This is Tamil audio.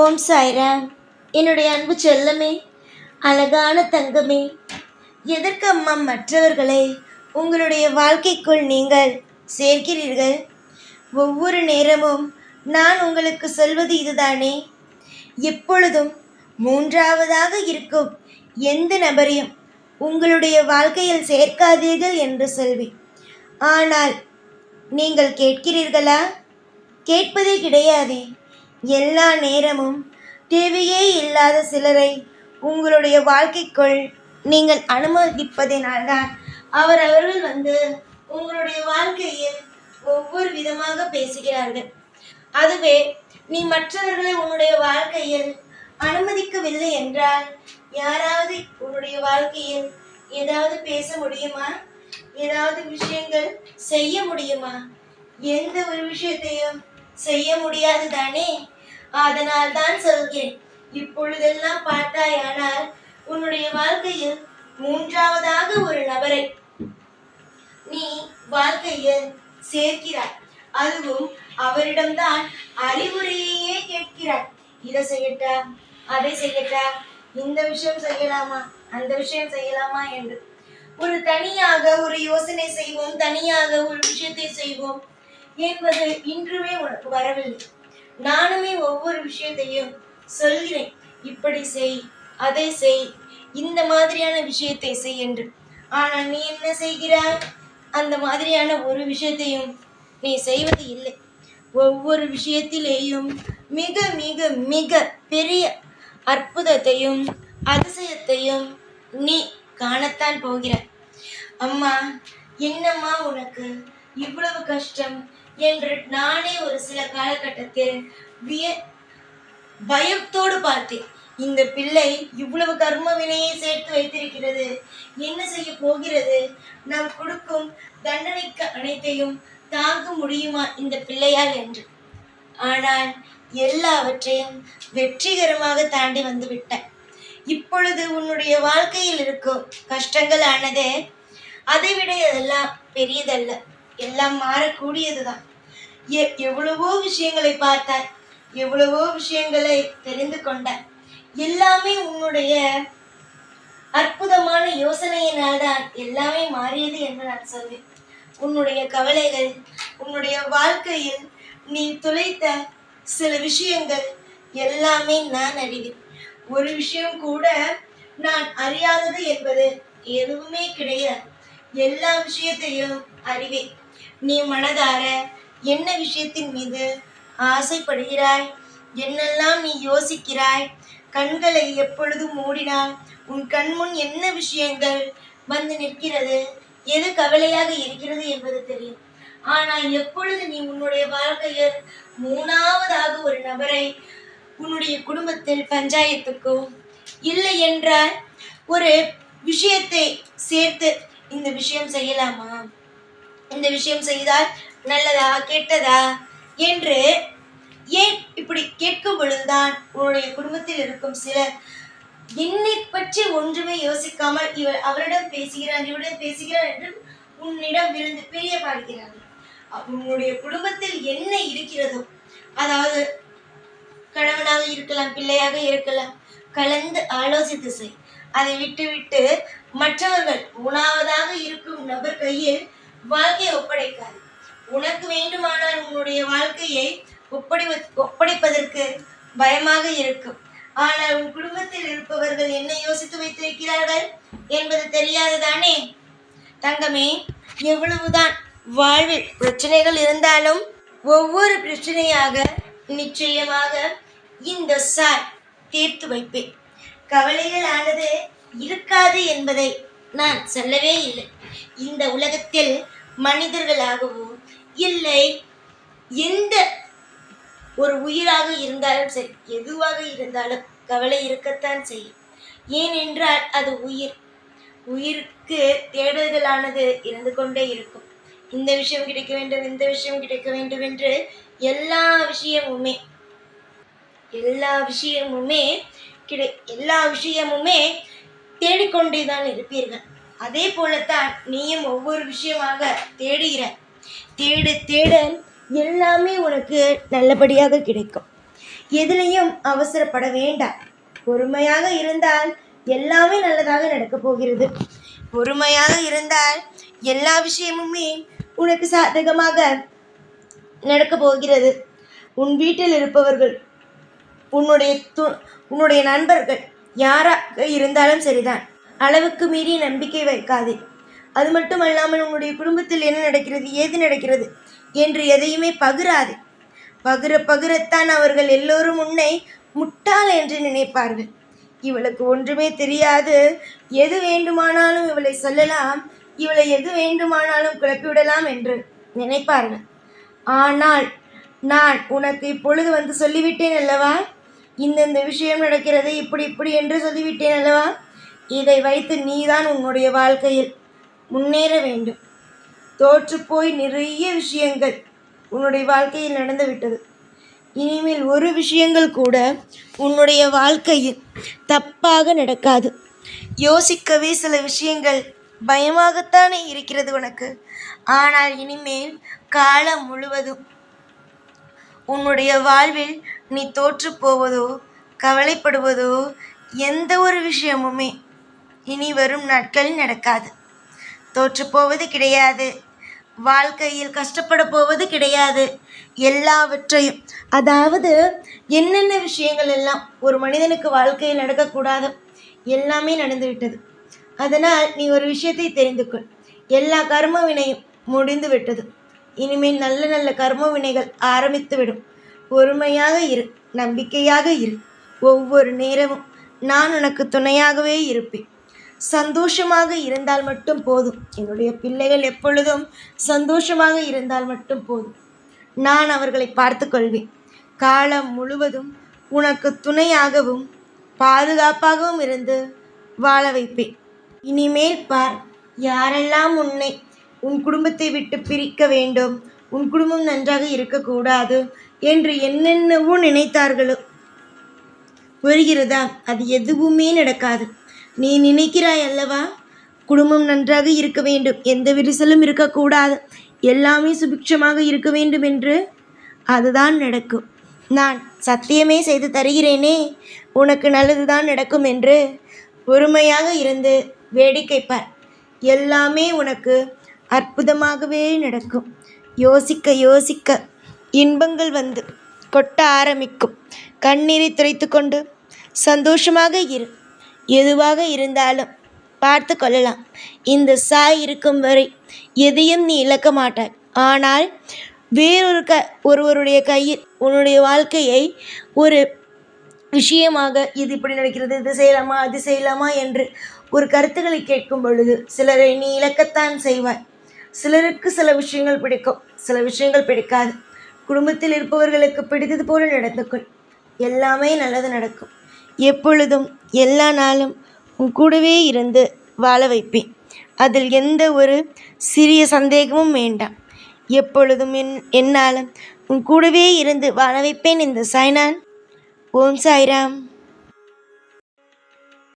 ஓம் சாய்ராம். என்னுடைய அன்பு செல்லமே, அழகான தங்கமே, எதற்கு அம்மா மற்றவர்களை உங்களுடைய வாழ்க்கைக்குள் நீங்கள் சேர்க்கிறீர்கள்? ஒவ்வொரு நேரமும் நான் உங்களுக்கு சொல்வது இதுதானே, எப்பொழுதும் மூன்றாவதாக இருக்கும் எந்த நபரையும் உங்களுடைய வாழ்க்கையில் சேர்க்காதீர்கள் என்று சொல்வேன். ஆனால் நீங்கள் கேட்கிறீர்களா? கேட்பதே கிடையாதே. எல்லா நேரமும் தேவையே இல்லாத சிலரை உங்களுடைய வாழ்க்கைக்குள் நீங்கள் அனுமதிப்பதினால்தான் அவர்கள் உங்களுடைய வாழ்க்கையில் ஒவ்வொரு விதமாக பேசுகிறார்கள். அதுவே நீ மற்றவர்களை உன்னுடைய வாழ்க்கையில் அனுமதிக்கவில்லை என்றால் யாராவது உன்னுடைய வாழ்க்கையில் ஏதாவது பேச முடியுமா? ஏதாவது விஷயங்கள் செய்ய முடியுமா? எந்த ஒரு விஷயத்தையும் செய்ய முடியாது தானே. அதனால் தான் சொல்கிறேன், இப்பொழுதெல்லாம் பார்த்தாயானால் உன்னுடைய வாழ்க்கையில் மூன்றாவதாக ஒரு நபரை நீ வாழ்க்கையில் சேர்க்கிறாய். அதுவும் அவரிடம்தான் அறிவுரையே கேட்கிறாய். இதை செய்யட்டா, அதை செய்யட்டா, இந்த விஷயம் செய்யலாமா, அந்த விஷயம் செய்யலாமா என்று ஒரு தனியாக ஒரு யோசனை செய்வோம், தனியாக ஒரு விஷயத்தை செய்வோம் என்பது இன்றுமே உனக்கு வரவில்லை. நானுமே ஒவ்வொரு விஷயத்தையும் சொல்கிறேன், இப்படி செய், அதை செய், இந்த மாதிரியான விஷயத்தை செய் என்று. ஆனால் நீ என்ன செய்கிறாய்? அந்த மாதிரியான ஒரு விஷயத்தையும் நீ செய்வது இல்லை. ஒவ்வொரு விஷயத்திலேயும் மிக மிக மிக பெரிய அற்புதத்தையும் அதிசயத்தையும் நீ காணத்தான் போகிறாய். அம்மா, என்னம்மா உனக்கு இவ்வளவு கஷ்டம் என்று நானே ஒரு சில காலகட்டத்தில் பயத்தோடு பார்த்தேன். இந்த பிள்ளை இவ்வளவு கர்ம வினையை சேர்த்து வைத்திருக்கிறது, என்ன செய்ய போகிறது? நாம் கொடுக்கும் தண்டனைக்கு அனைத்தையும் தாங்க முடியுமா இந்த பிள்ளையால் என்று. ஆனால் எல்லாவற்றையும் வெற்றிகரமாக தாண்டி வந்து விட்டேன். இப்பொழுது உன்னுடைய வாழ்க்கையில் இருக்கும் கஷ்டங்கள் ஆனது அதைவிட அதெல்லாம் பெரியதல்ல, எல்லாம் மாறக்கூடியதுதான். எவ்வளவோ விஷயங்களை பார்த்தாய், எவ்வளவோ விஷயங்களை தெரிந்து கொண்டாய். எல்லாமே உன்னுடைய அற்புதமான யோசனையினால்தான் எல்லாமே மாறியது என்று நான் சொல்வேன். உன்னுடைய கவலைகள், உன்னுடைய வாழ்க்கையில் நீ துளைத்த சில விஷயங்கள் எல்லாமே நான் அறிவேன். ஒரு விஷயம் கூட நான் அறியாதது என்பது எதுவுமே கிடையாது. எல்லா விஷயத்தையும் அறிவேன். நீ மனதார என்ன விஷயத்தின் மீது ஆசைப்படுகிறாய், என்னெல்லாம் நீ யோசிக்கிறாய், கண்களை எப்பொழுதும் மூடினால் உன் கண்முன் என்ன விஷயங்கள் வந்து நிற்கிறது, எது கவலையாக இருக்கிறது என்பது தெரியும். ஆனால் எப்பொழுது நீ உன்னுடைய வாழ்க்கையில் மூணாவதாக ஒரு நபரை உன்னுடைய குடும்பத்தில் பஞ்சாயத்துக்கோ இல்லை என்றால் ஒரு விஷயத்தை சேர்த்து இந்த விஷயம் செய்யலாமா, இந்த விஷயம் செய்தால் நல்லதா கெட்டதா என்று ஏன் இப்படி கேட்கும் பொழுதுதான் உன்னுடைய குடும்பத்தில் இருக்கும் சிலர் என்னை பற்றி ஒன்றுமே யோசிக்காமல் இவர் அவரிடம் பேசுகிறார், இவரிடம் பேசுகிறார் என்று உன்னிடம் விழுந்து பிரிய பார்க்கிறார்கள். உன்னுடைய குடும்பத்தில் என்ன இருக்கிறதோ, அதாவது கணவனாக இருக்கலாம், பிள்ளையாக இருக்கலாம், கலந்து ஆலோசித்து செய். அதை விட்டு மற்றவர்கள் மூணாவதாக இருக்கும் நபர் கையில் வாழ்க்கையை ஒப்படைக்காது. உனக்கு வேண்டுமானால் உன்னுடைய வாழ்க்கையை ஒப்படைப்பதற்கு பயமாக இருக்கும். ஆனால் உன் குடும்பத்தில் இருப்பவர்கள் என்ன யோசித்து வைத்திருக்கிறார்கள் என்பது தெரியாதுதானே. தங்கமே, எவ்வளவுதான் வாழ்வில் பிரச்சனைகள் இருந்தாலும் ஒவ்வொரு பிரச்சனையாக நிச்சயமாக இந்த சாய் தீர்த்து வைப்பேன். கவலைகள் ஆனது இருக்காது என்பதை நான் சொல்லவே இல்லை. இந்த உலகத்தில் மனிதர்களாகவோ இல்லை எந்த ஒரு உயிராக இருந்தாலும் சரி, எதுவாக இருந்தாலும் கவலை இருக்கத்தான் செய்யும். ஏனென்றால் அது உயிர். உயிருக்கு தேடுதலானது இருந்து கொண்டே இருக்கும். இந்த விஷயம் கிடைக்க வேண்டும், இந்த விஷயம் கிடைக்க வேண்டும் என்று எல்லா விஷயமுமே தேடிக்கொண்டேதான் இருப்பீர்கள். அதே போலத்தான் நீயும் ஒவ்வொரு விஷயமாக தேடுகிற. தேட எல்லாமே உனக்கு நல்லபடியாக கிடைக்கும். எதிலையும் அவசரப்பட வேண்டாம். பொறுமையாக இருந்தால் எல்லாமே நல்லதாக நடக்கப் போகிறது. பொறுமையாக இருந்தால் எல்லா விஷயமுமே உனக்கு சாதகமாக நடக்கப் போகிறது. உன் வீட்டில் இருப்பவர்கள், உன்னுடைய நண்பர்கள் யாராக இருந்தாலும் சரிதான், அளவுக்கு மீறி நம்பிக்கை வைக்காதே. அது மட்டுமல்லாமல் உன்னுடைய குடும்பத்தில் என்ன நடக்கிறது, ஏது நடக்கிறது என்று எதையுமே பகிராதே. பகிரத்தான் அவர்கள் எல்லோரும் உன்னை முட்டாள் என்று நினைப்பார்கள். இவளுக்கு ஒன்றுமே தெரியாது, எது வேண்டுமானாலும் இவளை சொல்லலாம், இவளை எது வேண்டுமானாலும் குழப்பிவிடலாம் என்று நினைப்பார்கள். ஆனால் நான் உனக்கு இப்பொழுது வந்து சொல்லிவிட்டேன் அல்லவா, இந்த விஷயம் நடக்கிறது இப்படி இப்படி என்று சொல்லிவிட்டேன் அல்லவா. இதை வைத்து நீதான் உன்னுடைய வாழ்க்கையில் முன்னேற வேண்டும். தோற்றுப்போய் நிறைய விஷயங்கள் உன்னுடைய வாழ்க்கையில் நடந்துவிட்டது. இனிமேல் ஒரு விஷயங்கள் கூட உன்னுடைய வாழ்க்கையில் தப்பாக நடக்காது. யோசிக்கவே சில விஷயங்கள் பயமாகத்தானே இருக்கிறது உனக்கு. ஆனால் இனிமேல் காலம் முழுவதும் உன்னுடைய வாழ்வில் நீ தோற்று போவதோ கவலைப்படுவதோ எந்த ஒரு விஷயமுமே இனி வரும் நாட்களில் நடக்காது. தோற்று போவது கிடையாது, வாழ்க்கையில் கஷ்டப்பட போவது கிடையாது. எல்லாவற்றையும், அதாவது என்னென்ன விஷயங்கள் எல்லாம் ஒரு மனிதனுக்கு வாழ்க்கையில் நடக்கக்கூடாது எல்லாமே நடந்துவிட்டது. அதனால் நீ ஒரு விஷயத்தை தெரிந்து கொள், எல்லா கர்ம வினையும் முடிந்து விட்டது. இனிமேல் நல்ல நல்ல கர்ம வினைகள் ஆரம்பித்துவிடும். பொறுமையாக இரு, நம்பிக்கையாக இரு. ஒவ்வொரு நேரமும் நான் உனக்கு துணையாகவே இருப்பேன். சந்தோஷமாக இருந்தால் மட்டும் போதும். என்னுடைய பிள்ளைகள் எப்பொழுதும் சந்தோஷமாக இருந்தால் மட்டும் போதும். நான் அவர்களை பார்த்து கொள்வேன். காலம் முழுவதும் உனக்கு துணையாகவும் பாதுகாப்பாகவும் இருந்து வாழ வைப்பேன். இனிமேல் பார், யாரெல்லாம் உன் குடும்பத்தை விட்டு பிரிக்க வேண்டும், உன் குடும்பம் நன்றாக இருக்கக்கூடாது என்று என்னென்னவோ நினைத்தார்களோ, புரிகிறதா? அது எதுவுமே நடக்காது. நீ நினைக்கிறாய் அல்லவா, குடும்பம் நன்றாக இருக்க வேண்டும், எந்த விரிசலும் இருக்கக்கூடாது, எல்லாமே சுபிக்ஷமாக இருக்க வேண்டும் என்று. அதுதான் நடக்கும். நான் சத்தியமே செய்து தருகிறேனே, உனக்கு நல்லதுதான் நடக்கும் என்று. பொறுமையாக இருந்து வேடிக்கை பார், எல்லாமே உனக்கு அற்புதமாகவே நடக்கும். யோசிக்க யோசிக்க இன்பங்கள் வந்து கொட்ட ஆரம்பிக்கும். கண்ணீரை துடைத்து கொண்டு சந்தோஷமாக இரு. எதுவாக இருந்தாலும் பார்த்து கொள்ளலாம். இந்த சாய் இருக்கும் வரை எதையும் நீ இழக்க மாட்டாய். ஆனால் ஒருவருடைய கையில் உன்னுடைய வாழ்க்கையை ஒரு விஷயமாக, இது இப்படி நடக்கிறது, இது செய்யலாமா அது செய்யலாமா என்று ஒரு கருத்துக்களை கேட்கும் பொழுது சிலரை நீ இழக்கத்தான் செய்வாய். சிலருக்கு சில விஷயங்கள் பிடிக்கும், சில விஷயங்கள் பிடிக்காது. குடும்பத்தில் இருப்பவர்களுக்கு பிடித்தது போல நடந்து கொள், எல்லாமே நல்லது நடக்கும். எப்பொழுதும் எல்லா நாளும் உன் கூடவே இருந்து வாழ வைப்பேன். அதில் எந்த ஒரு சிறிய சந்தேகமும் வேண்டாம். எப்பொழுதும் என்னாலும் உன் கூடவே இருந்து வாழ வைப்பேன் இந்த சாய்நான். ஓம் சாய்ராம்.